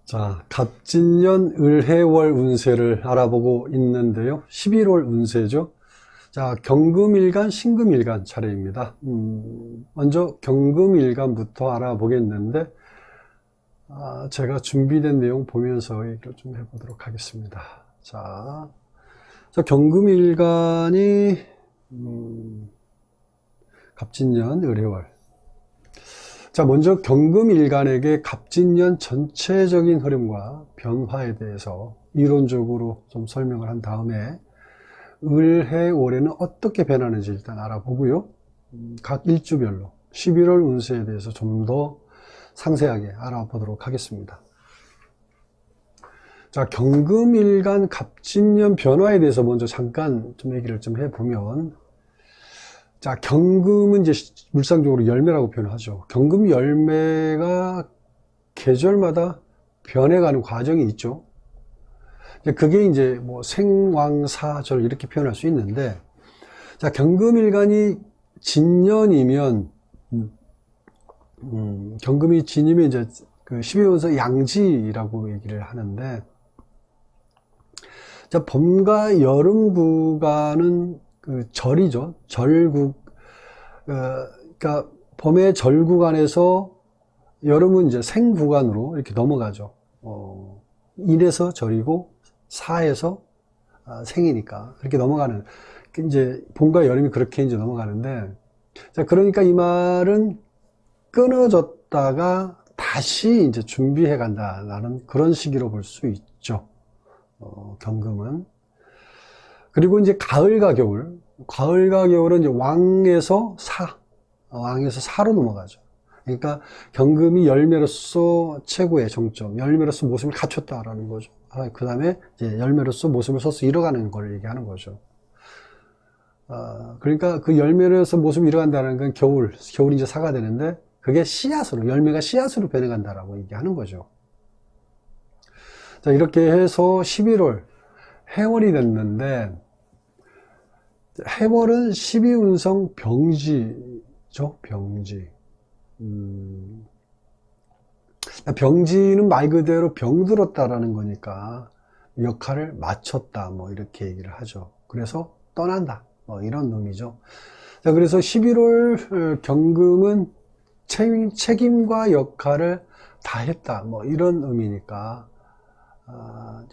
자, 갑진년 을해월 운세를 알아보고 있는데요. 11월 운세죠. 자, 경금일간, 신금일간 차례입니다. 먼저 경금일간부터 알아보겠는데, 제가 준비된 내용 보면서 얘기를 좀 해보도록 하겠습니다. 자, 경금일간이 갑진년 을해월. 자, 먼저 경금일간에게 갑진년 전체적인 흐름과 변화에 대해서 이론적으로 좀 설명을 한 다음에 을해월에는 어떻게 변하는지 일단 알아보고요. 각 일주별로 11월 운세에 대해서 좀 더 상세하게 알아보도록 하겠습니다. 자, 경금일간 갑진년 변화에 대해서 먼저 잠깐 좀 얘기를 좀 해보면, 자, 경금은 이제 물상적으로 열매라고 표현하죠. 경금 열매가 계절마다 변해가는 과정이 있죠. 그게 이제 뭐 생왕사절 이렇게 표현할 수 있는데, 자, 경금일간이 진년이면, 경금이 진이면 이제 그 12운서 양지라고 얘기를 하는데, 자, 봄과 여름 구간은 그 절이죠. 절국, 그러니까 봄의 절 구간에서 여름은 이제 생 구간으로 이렇게 넘어가죠. 인에서 절이고 사에서 생이니까 그렇게 넘어가는, 이제 봄과 여름이 그렇게 이제 넘어가는데, 자, 그러니까 이 말은 끊어졌다가 다시 이제 준비해 간다라는 그런 시기로 볼 수 있죠. 경금은. 그리고 이제 가을과 겨울. 가을과 겨울은 이제 왕에서 사로 넘어가죠. 그러니까 경금이 열매로서 최고의 정점, 열매로서 모습을 갖췄다라는 거죠. 그 다음에 이제 열매로서 모습을 서서 잃어가는 걸 얘기하는 거죠. 그러니까 그 열매로서 모습을 잃어간다는 건 겨울이 이제 사가 되는데, 그게 씨앗으로, 열매가 씨앗으로 변해간다라고 얘기하는 거죠. 자, 이렇게 해서 11월 해월이 됐는데, 해월은 12운성 병지죠, 병지. 병지는 말 그대로 병들었다라는 거니까 역할을 마쳤다, 뭐 이렇게 얘기를 하죠. 그래서 떠난다, 뭐 이런 의미죠. 자, 그래서 11월 경금은 책임과 역할을 다 했다, 뭐 이런 의미니까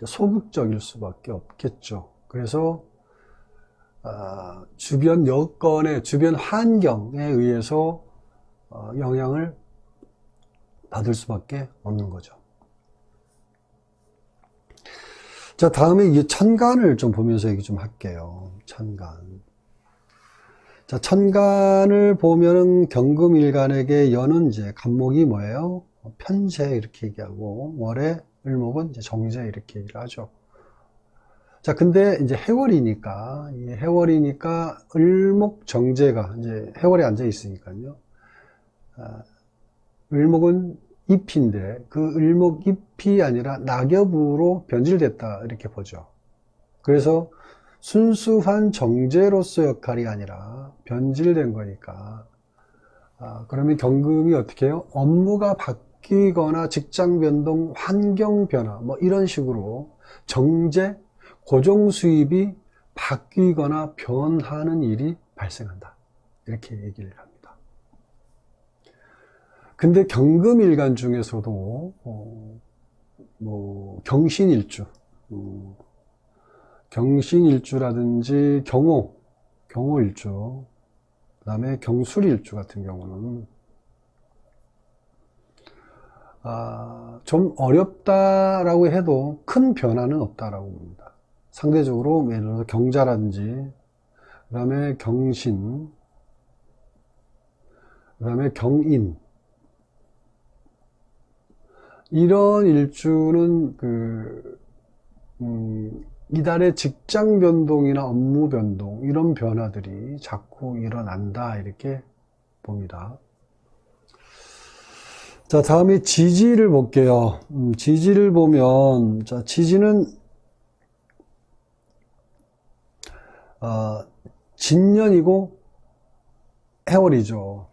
소극적일 수밖에 없겠죠. 그래서 주변 여건에, 주변 환경에 의해서 영향을 받을 수밖에 없는 거죠. 자, 다음에 이 천간을 좀 보면서 얘기 좀 할게요. 천간. 자, 천간을 보면은 경금일간에게 연은 이제 간목이 뭐예요? 편재 이렇게 얘기하고, 월에 을목은 이제 정재 이렇게 얘기를 하죠. 자, 근데 이제 해월이니까, 을목 정재가 이제 해월에 앉아 있으니까요. 을목은 잎인데 그 을목 잎이 아니라 낙엽으로 변질됐다 이렇게 보죠. 그래서 순수한 정제로서 역할이 아니라 변질된 거니까, 그러면 경금이 어떻게 해요? 업무가 바뀌거나 직장 변동, 환경 변화 뭐 이런 식으로 정제, 고정 수입이 바뀌거나 변하는 일이 발생한다, 이렇게 얘기를 합니다. 근데 경금일간 중에서도 뭐 경신일주, 경신일주라든지 경호일주, 그 다음에 경술일주 같은 경우는 좀 어렵다라고 해도 큰 변화는 없다라고 봅니다. 상대적으로 예를 들어서 경자라든지, 그 다음에 경신, 그 다음에 경인, 이런 일주는 이달의 직장 변동이나 업무 변동, 이런 변화들이 자꾸 일어난다, 이렇게 봅니다. 자, 다음에 지지를 볼게요. 지지를 보면, 자, 지지는 진년이고 해월이죠.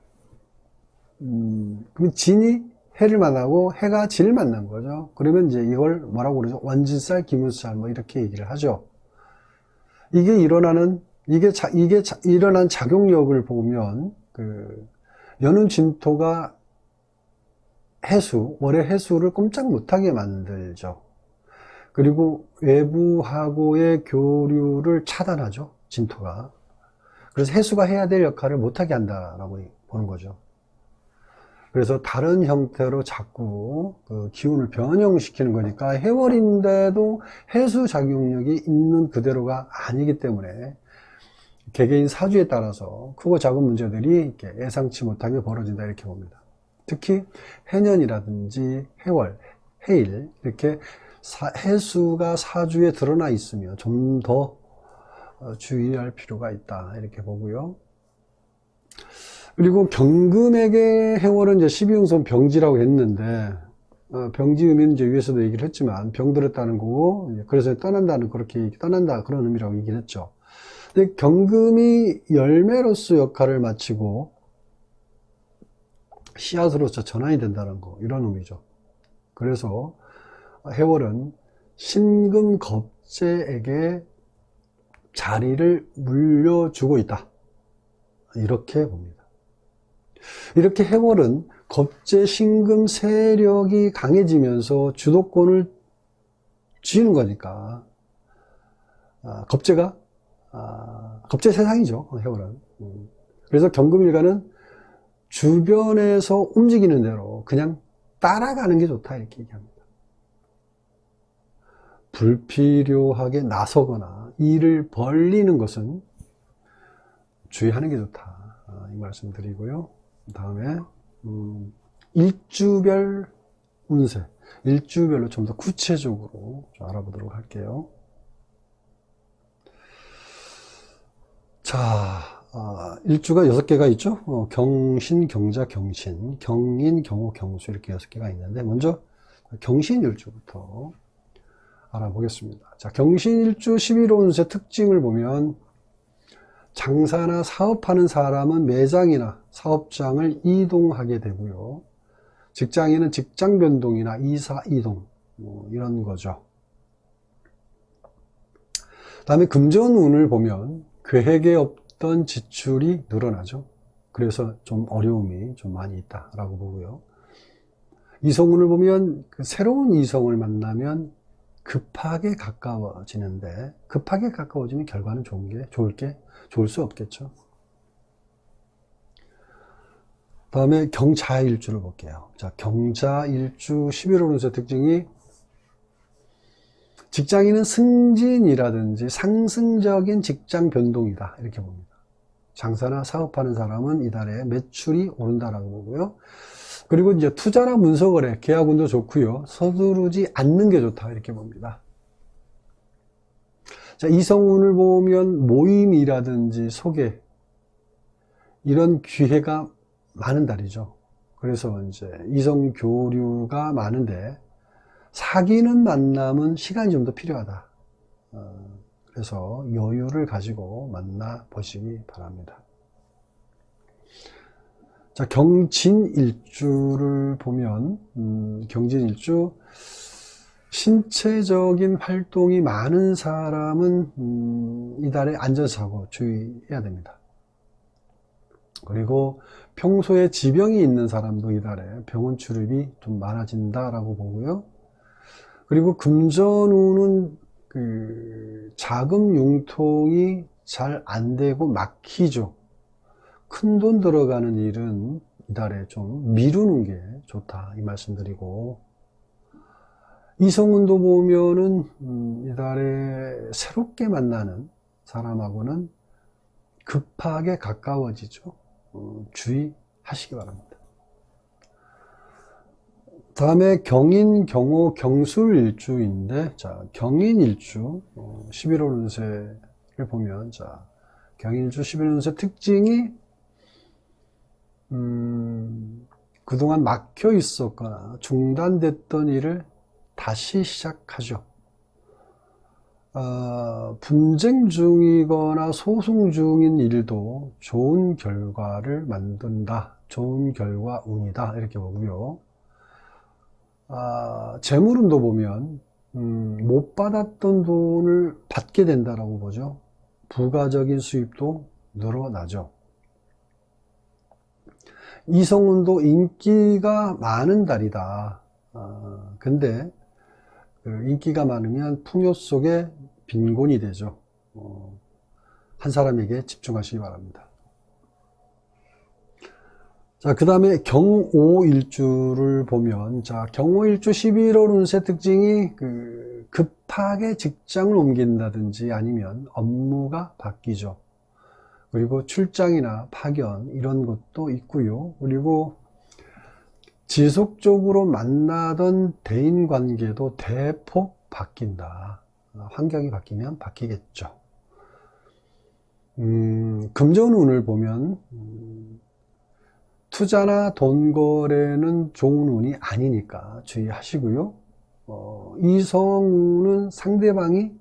그럼 진이 해를 만나고 해가 지를 만난 거죠. 그러면 이제 이걸 뭐라고 그러죠? 원진살, 기문살 뭐 이렇게 얘기를 하죠. 이게 일어난 작용력을 보면 연운 진토가 월의 해수를 꼼짝 못하게 만들죠. 그리고 외부하고의 교류를 차단하죠, 진토가. 그래서 해수가 해야 될 역할을 못하게 한다라고 보는 거죠. 그래서 다른 형태로 자꾸 그 기운을 변형시키는 거니까 해월인데도 해수 작용력이 있는 그대로가 아니기 때문에 개개인 사주에 따라서 크고 작은 문제들이 이렇게 예상치 못하게 벌어진다 이렇게 봅니다. 특히 해년이라든지 해월, 해일 이렇게 해수가 사주에 드러나 있으면 좀 더 주의할 필요가 있다 이렇게 보고요. 그리고 경금에게 해월은 이제 12운선 병지라고 했는데 병지 의미는 이제 위에서도 얘기를 했지만 병들었다는 거고 그래서 떠난다는 떠난다 그런 의미라고 얘기를 했죠. 근데 경금이 열매로서 역할을 마치고 씨앗으로서 전환이 된다는 거 이런 의미죠. 그래서 해월은 신금겁재에게 자리를 물려주고 있다 이렇게 봅니다. 이렇게 해월은 겁재 신금 세력이 강해지면서 주도권을 쥐는 거니까 겁재 세상이죠, 해월은. 그래서 경금일가는 주변에서 움직이는 대로 그냥 따라가는 게 좋다 이렇게 얘기합니다. 불필요하게 나서거나 일을 벌리는 것은 주의하는 게 좋다 이 말씀 드리고요. 다음에 일주별 운세, 일주별로 좀 더 구체적으로 좀 알아보도록 할게요. 자, 일주가 6개가 있죠. 경신, 경자, 경신, 경인, 경호, 경수 이렇게 6개가 있는데 먼저 경신 일주부터 알아보겠습니다. 자, 경신 일주 11호 운세 특징을 보면 장사나 사업하는 사람은 매장이나 사업장을 이동하게 되고요. 직장인은 직장 변동이나 이사 이동 이런 거죠. 다음에 금전운을 보면 계획에 없던 지출이 늘어나죠. 그래서 좀 어려움이 좀 많이 있다라고 보고요. 이성운을 보면 새로운 이성을 만나면 급하게 가까워지는데 급하게 가까워지면 결과는 좋을 수 없겠죠. 다음에 경자일주를 볼게요. 자, 경자일주 11월 운세 특징이 직장인은 승진이라든지 상승적인 직장 변동이다 이렇게 봅니다. 장사나 사업하는 사람은 이달에 매출이 오른다라고 보고요. 그리고 이제 투자나 문서거래, 계약운도 좋고요. 서두르지 않는 게 좋다 이렇게 봅니다. 자, 이성운을 보면 모임이라든지 소개 이런 기회가 많은 달이죠. 그래서 이제 이성 교류가 많은데 사귀는 만남은 시간이 좀 더 필요하다. 그래서 여유를 가지고 만나 보시기 바랍니다. 자, 경진일주를 보면 경진일주 신체적인 활동이 많은 사람은 이달에 안전사고 주의해야 됩니다. 그리고 평소에 지병이 있는 사람도 이달에 병원 출입이 좀 많아진다라고 보고요. 그리고 금전운은 자금 융통이 잘 안 되고 막히죠. 큰 돈 들어가는 일은 이달에 좀 미루는 게 좋다 이 말씀드리고, 이성운도 보면은 이달에 새롭게 만나는 사람하고는 급하게 가까워지죠. 주의하시기 바랍니다. 다음에 경인, 경호, 경술일주인데, 자, 경인일주 11월 운세를 보면, 자, 경인일주 11월 운세 특징이 그동안 막혀 있었거나 중단됐던 일을 다시 시작하죠. 분쟁 중이거나 소송 중인 일도 좋은 결과를 만든다. 좋은 결과 운이다. 이렇게 보고요. 재물운도 보면 못 받았던 돈을 받게 된다라고 보죠. 부가적인 수입도 늘어나죠. 이성운도 인기가 많은 달이다. 근데 인기가 많으면 풍요 속에 빈곤이 되죠. 한 사람에게 집중하시기 바랍니다. 자, 그 다음에 경오일주를 보면, 자, 경오일주 11월 운세 특징이 급하게 직장을 옮긴다든지 아니면 업무가 바뀌죠. 그리고 출장이나 파견 이런 것도 있고요. 그리고 지속적으로 만나던 대인 관계도 대폭 바뀐다. 환경이 바뀌면 바뀌겠죠. 금전운을 보면 투자나 돈 거래는 좋은 운이 아니니까 주의하시고요. 이성운은 상대방이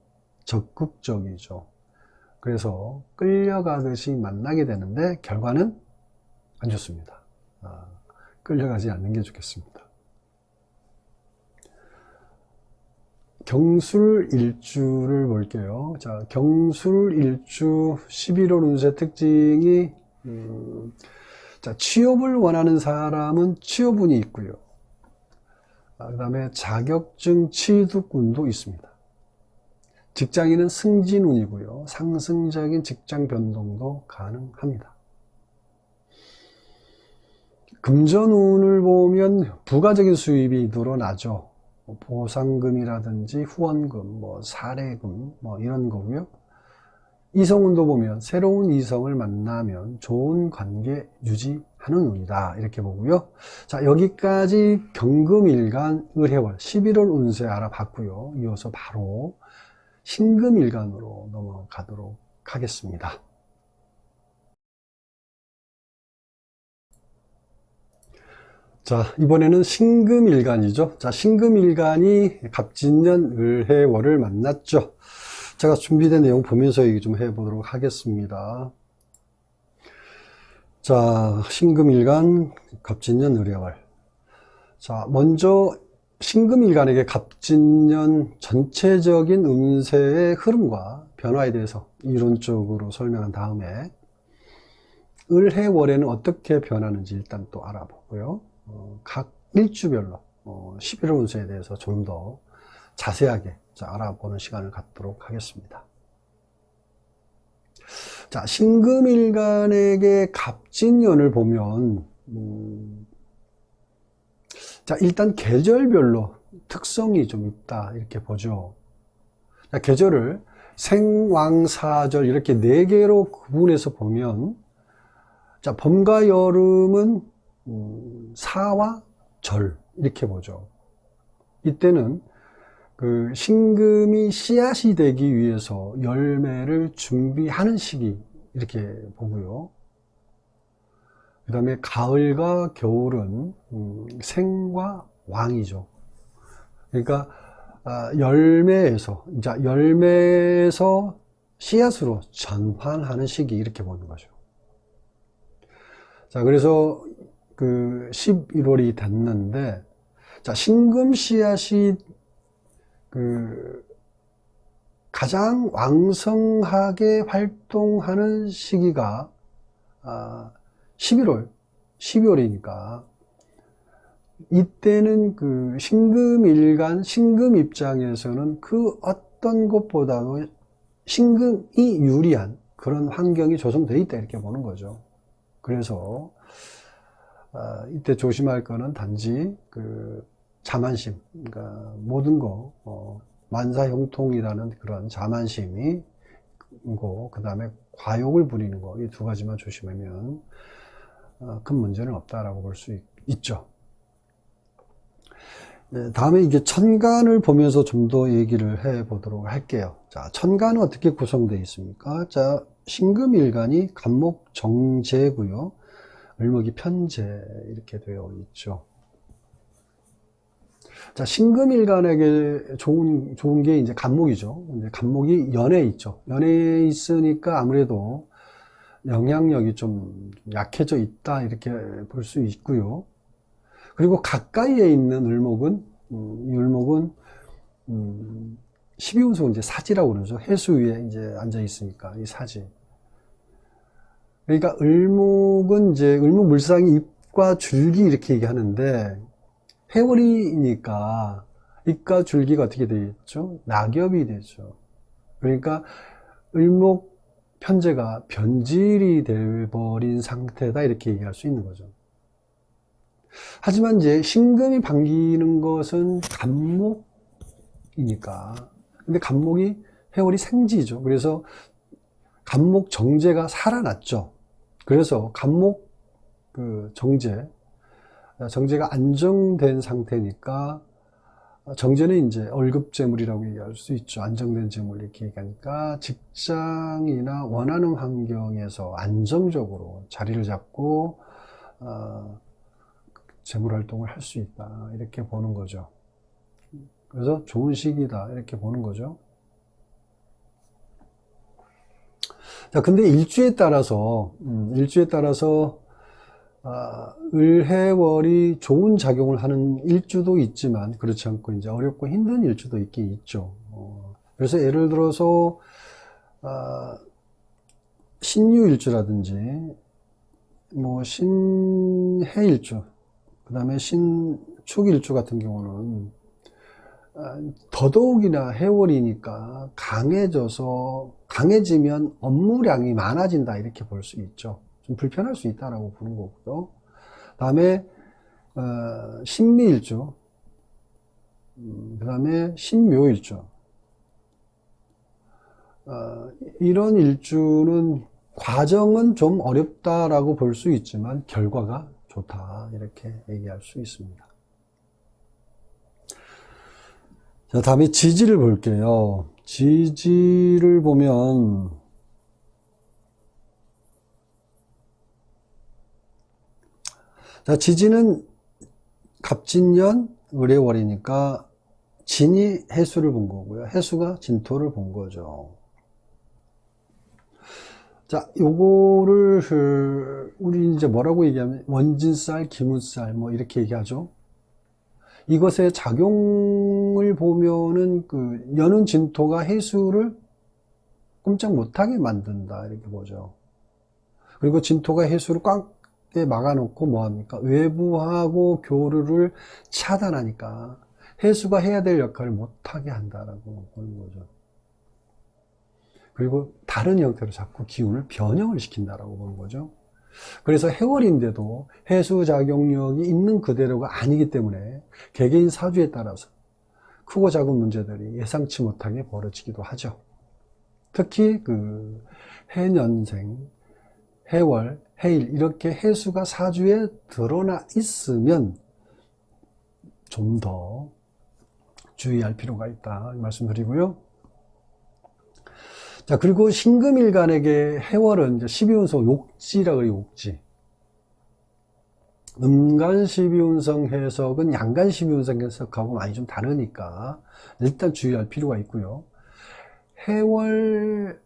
적극적이죠. 그래서 끌려가듯이 만나게 되는데 결과는 안 좋습니다. 끌려가지 않는 게 좋겠습니다. 경술일주를 볼게요. 자, 경술일주 11월 운세 특징이 자, 취업을 원하는 사람은 취업운이 있고요. 그 다음에 자격증 취득운도 있습니다. 직장인은 승진운이고요. 상승적인 직장 변동도 가능합니다. 금전운을 보면 부가적인 수입이 늘어나죠. 보상금이라든지 후원금, 사례금, 이런 거고요. 이성운도 보면 새로운 이성을 만나면 좋은 관계 유지하는 운이다. 이렇게 보고요. 자, 여기까지 경금일간 을해월 11월 운세 알아봤고요. 이어서 바로 신금일간으로 넘어가도록 하겠습니다. 자, 이번에는 신금일간이죠. 자, 신금일간이 갑진년 을해월을 만났죠. 제가 준비된 내용 보면서 얘기 좀 해보도록 하겠습니다. 자, 신금일간 갑진년 을해월. 자, 먼저 신금일간에게 갑진년 전체적인 운세의 흐름과 변화에 대해서 이론적으로 설명한 다음에 을해월에는 어떻게 변하는지 일단 또 알아보고요. 각 일주별로 11월 운세에 대해서 좀 더 자세하게 알아보는 시간을 갖도록 하겠습니다. 자, 신금일간에게 갑진년을 보면 자, 일단 계절별로 특성이 좀 있다 이렇게 보죠. 자, 계절을 생왕사절 이렇게 4개로 구분해서 보면 자, 봄과 여름은 사와 절 이렇게 보죠. 이때는 신금이 씨앗이 되기 위해서 열매를 준비하는 시기 이렇게 보고요. 그 다음에 가을과 겨울은 생과 왕이죠. 그러니까 열매에서 씨앗으로 전환하는 시기 이렇게 보는 거죠. 자, 그래서 11월이 됐는데, 자, 신금 씨앗이 가장 왕성하게 활동하는 시기가 12월이니까 이때는 신금일간 신금 입장에서는 그 어떤 것보다도 신금이 유리한 그런 환경이 조성되어 있다 이렇게 보는 거죠. 그래서 이때 조심할 거는 단지 자만심, 그러니까 모든 거 만사형통이라는 그런 자만심이 고 그 다음에 과욕을 부리는 거 이 2가지만 조심하면 큰 문제는 없다라고 볼 수 있죠. 네, 다음에 이게 천간을 보면서 좀 더 얘기를 해 보도록 할게요. 자, 천간은 어떻게 구성되어 있습니까? 자, 신금일간이 간목 정제고요. 을목이 편제 이렇게 되어 있죠. 자, 신금일간에게 좋은 게 이제 간목이죠. 이제 간목이 연에 있죠. 연에 있으니까 아무래도 영향력이 좀 약해져 있다 이렇게 볼 수 있고요. 그리고 가까이에 있는 을목은 이 을목은 12운송 이제 사지라고 그러죠. 해수 위에 이제 앉아 있으니까 이 사지. 그러니까 을목은 이제 을목물상이 잎과 줄기 이렇게 얘기하는데 해월이니까 잎과 줄기가 어떻게 되겠죠? 낙엽이 되죠. 그러니까 을목 편제가 변질이 되어버린 상태다 이렇게 얘기할 수 있는 거죠. 하지만 이제 신금이 반기는 것은 간목이니까. 근데 간목이 해월이 생지죠. 그래서 간목 정제가 살아났죠. 그래서 간목 그 정제가 안정된 상태니까 정제는 이제 월급재물이라고 얘기할 수 있죠. 안정된 재물 이렇게 얘기하니까 직장이나 원하는 환경에서 안정적으로 자리를 잡고 재물활동을 할 수 있다 이렇게 보는 거죠. 그래서 좋은 시기다 이렇게 보는 거죠. 자, 근데 일주에 따라서 을해월이 좋은 작용을 하는 일주도 있지만 그렇지 않고 이제 어렵고 힘든 일주도 있긴 있죠. 그래서 예를 들어서 신유일주라든지 뭐 신해일주, 그 다음에 신축일주 같은 경우는 더더욱이나 해월이니까 강해지면 업무량이 많아진다 이렇게 볼 수 있죠. 좀 불편할 수 있다라고 보는 거고요. 다음에 신미일주, 그 다음에 신묘일주, 이런 일주는 과정은 좀 어렵다라고 볼 수 있지만 결과가 좋다 이렇게 얘기할 수 있습니다. 자, 다음에 지지를 볼게요. 지지를 보면 자, 지지는 갑진년 을해월이니까 진이 해수를 본 거고요. 해수가 진토를 본 거죠. 자, 요거를 우리 이제 뭐라고 얘기하면 원진살, 기문살 뭐 이렇게 얘기하죠. 이것의 작용을 보면은 그 여는 진토가 해수를 꼼짝 못하게 만든다 이렇게 보죠. 그리고 진토가 해수를 꽉 막아놓고 뭐합니까? 외부하고 교류를 차단하니까 해수가 해야 될 역할을 못하게 한다라고 보는 거죠. 그리고 다른 형태로 자꾸 기운을 변형을 시킨다라고 보는 거죠. 그래서 해월인데도 해수 작용력이 있는 그대로가 아니기 때문에 개개인 사주에 따라서 크고 작은 문제들이 예상치 못하게 벌어지기도 하죠. 특히 그 해년생, 해월, 해일 이렇게 해수가 사주에 드러나 있으면 좀 더 주의할 필요가 있다 말씀드리고요. 자, 그리고 신금일간에게 해월은 이제 12운성 욕지라 그래요. 욕지. 음간 12운성 해석은 양간 12운성 해석하고 많이 좀 다르니까 일단 주의할 필요가 있고요. 해월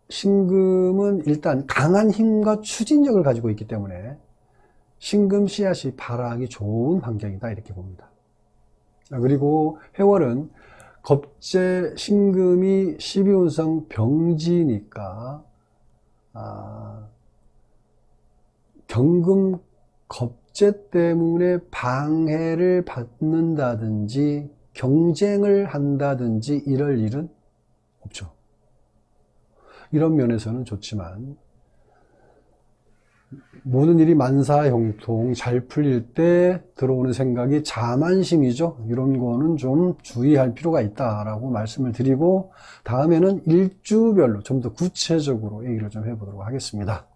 신금은 일단 강한 힘과 추진력을 가지고 있기 때문에 신금 씨앗이 발화하기 좋은 환경이다 이렇게 봅니다. 그리고 해월은 겁재 신금이 12운성 병지니까 경금 겁재 때문에 방해를 받는다든지 경쟁을 한다든지 이럴 일은 없죠. 이런 면에서는 좋지만 모든 일이 만사형통 잘 풀릴 때 들어오는 생각이 자만심이죠. 이런 거는 좀 주의할 필요가 있다라고 말씀을 드리고 다음에는 일주별로 좀 더 구체적으로 얘기를 좀 해보도록 하겠습니다.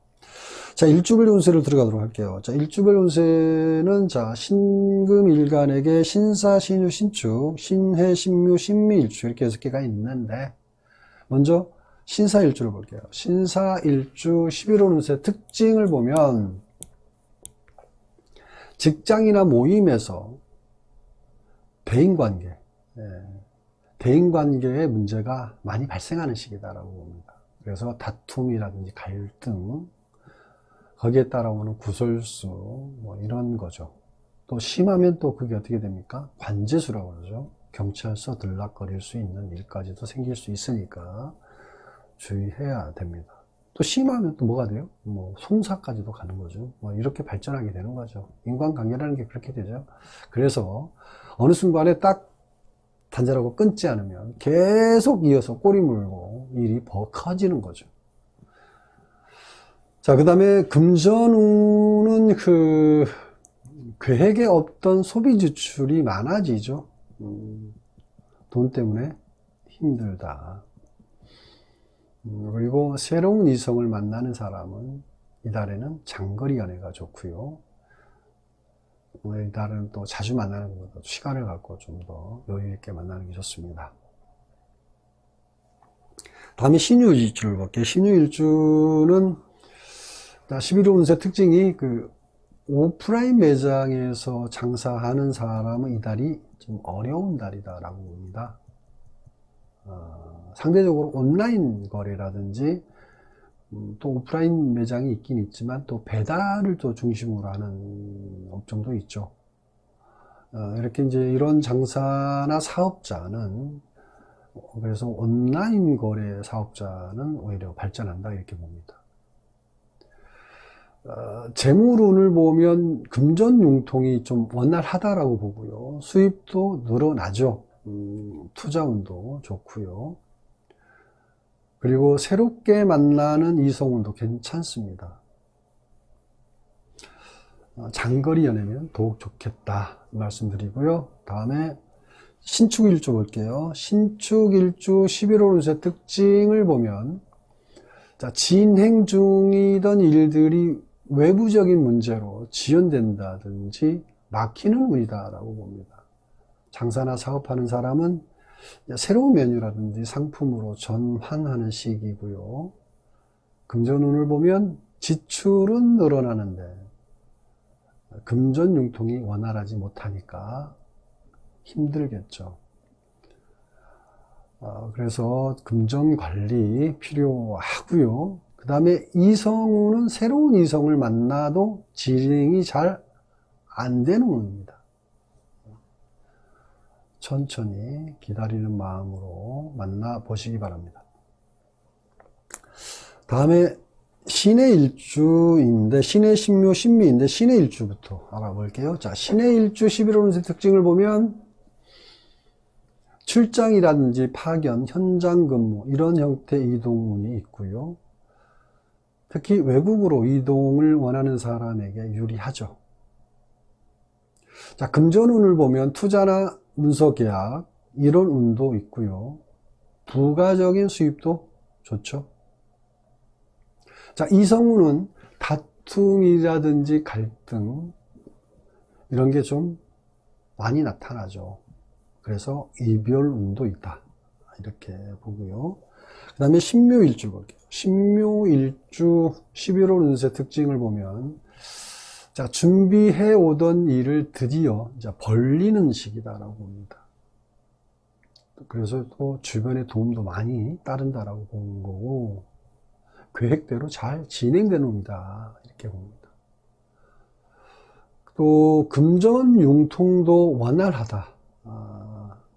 자, 일주별 운세를 들어가도록 할게요. 자, 일주별 운세는 자, 신금일간에게 신사, 신유, 신축, 신해, 신묘, 신미일주 이렇게 6개가 있는데 먼저 신사일주를 볼게요. 신사일주 11월 운세 특징을 보면 직장이나 모임에서 대인관계, 대인관계에 문제가 많이 발생하는 시기다라고 봅니다. 그래서 다툼이라든지 갈등, 거기에 따라오는 구설수, 뭐 이런 거죠. 또 심하면 또 그게 어떻게 됩니까? 관제수라고 그러죠. 경찰서 들락거릴 수 있는 일까지도 생길 수 있으니까 주의해야 됩니다. 또 심하면 또 뭐가 돼요? 뭐 송사까지도 가는 거죠. 뭐 이렇게 발전하게 되는 거죠. 인간관계라는 게 그렇게 되죠. 그래서 어느 순간에 딱 단절하고 끊지 않으면 계속 이어서 꼬리 물고 일이 더 커지는 거죠. 자, 그 다음에 금전운은 계획에 없던 소비 지출이 많아지죠. 돈 때문에 힘들다. 그리고 새로운 이성을 만나는 사람은 이달에는 장거리 연애가 좋고요. 이달은 또 자주 만나는 것보다 시간을 갖고 좀 더 여유 있게 만나는 게 좋습니다. 다음에 신유일주를 볼게요. 신유일주는 11호 운세 특징이 오프라인 매장에서 장사하는 사람은 이달이 좀 어려운 달이다라고 봅니다. 상대적으로 온라인 거래라든지 또 오프라인 매장이 있긴 있지만 또 배달을 또 중심으로 하는 업종도 있죠. 이렇게 이제 이런 장사나 사업자는 그래서 온라인 거래 사업자는 오히려 발전한다 이렇게 봅니다. 재물운을 보면 금전융통이 좀 원활하다라고 보고요. 수입도 늘어나죠. 투자운도 좋고요. 그리고 새롭게 만나는 이성운도 괜찮습니다. 장거리 연애면 더욱 좋겠다 말씀드리고요. 다음에 신축일주 볼게요. 신축일주 11월 운세 특징을 보면 자, 진행 중이던 일들이 외부적인 문제로 지연된다든지 막히는 운이다라고 봅니다. 장사나 사업하는 사람은 새로운 메뉴라든지 상품으로 전환하는 시기고요. 금전운을 보면 지출은 늘어나는데 금전융통이 원활하지 못하니까 힘들겠죠. 그래서 금전관리 필요하고요. 그 다음에 이성운은 새로운 이성을 만나도 진행이 잘 안 되는 운입니다. 천천히 기다리는 마음으로 만나보시기 바랍니다. 다음에 신의 일주인데 신의 신묘 신미인데 신의 일주부터 알아볼게요. 자, 신의 일주 11월 운세 특징을 보면 출장이라든지 파견, 현장 근무 이런 형태의 이동운이 있고요. 특히 외국으로 이동을 원하는 사람에게 유리하죠. 자, 금전운을 보면 투자나 문서 계약 이런 운도 있고요. 부가적인 수입도 좋죠. 자, 이성운은 다툼이라든지 갈등 이런 게 좀 많이 나타나죠. 그래서 이별운도 있다 이렇게 보고요. 그 다음에 신묘일주 볼게요. 신묘일주 11월 운세 특징을 보면 자, 준비해 오던 일을 드디어 이제 벌리는 시기다라고 봅니다. 그래서 또 주변의 도움도 많이 따른다라고 보는 거고 계획대로 잘 진행되는 운이다 이렇게 봅니다. 또 금전 융통도 원활하다.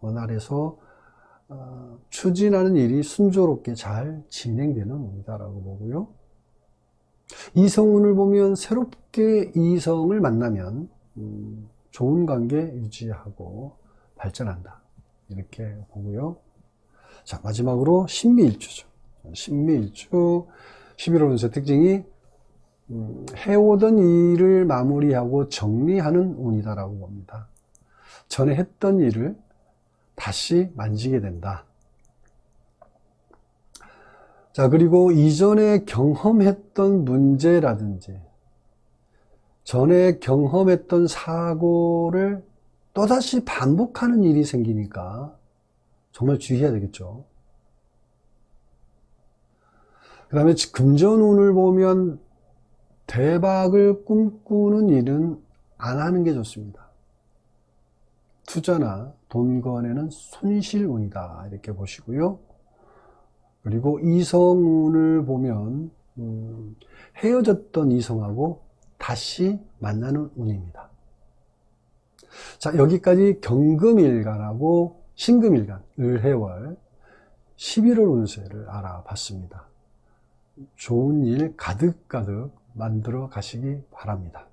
원활해서 추진하는 일이 순조롭게 잘 진행되는 운이다라고 보고요. 이성운을 보면 새롭게 이성을 만나면 좋은 관계 유지하고 발전한다 이렇게 보고요. 자, 마지막으로 신미일주죠. 신미일주 11월 운세 특징이 해오던 일을 마무리하고 정리하는 운이다라고 봅니다. 전에 했던 일을 다시 만지게 된다. 자, 그리고 이전에 경험했던 문제라든지 전에 경험했던 사고를 또다시 반복하는 일이 생기니까 정말 주의해야 되겠죠. 그 다음에 금전운을 보면 대박을 꿈꾸는 일은 안 하는 게 좋습니다. 투자나 돈 거래는 손실운이다 이렇게 보시고요. 그리고 이성운을 보면 헤어졌던 이성하고 다시 만나는 운입니다. 자, 여기까지 경금일간하고 신금일간, 을해월 11월 운세를 알아봤습니다. 좋은 일 가득가득 만들어 가시기 바랍니다.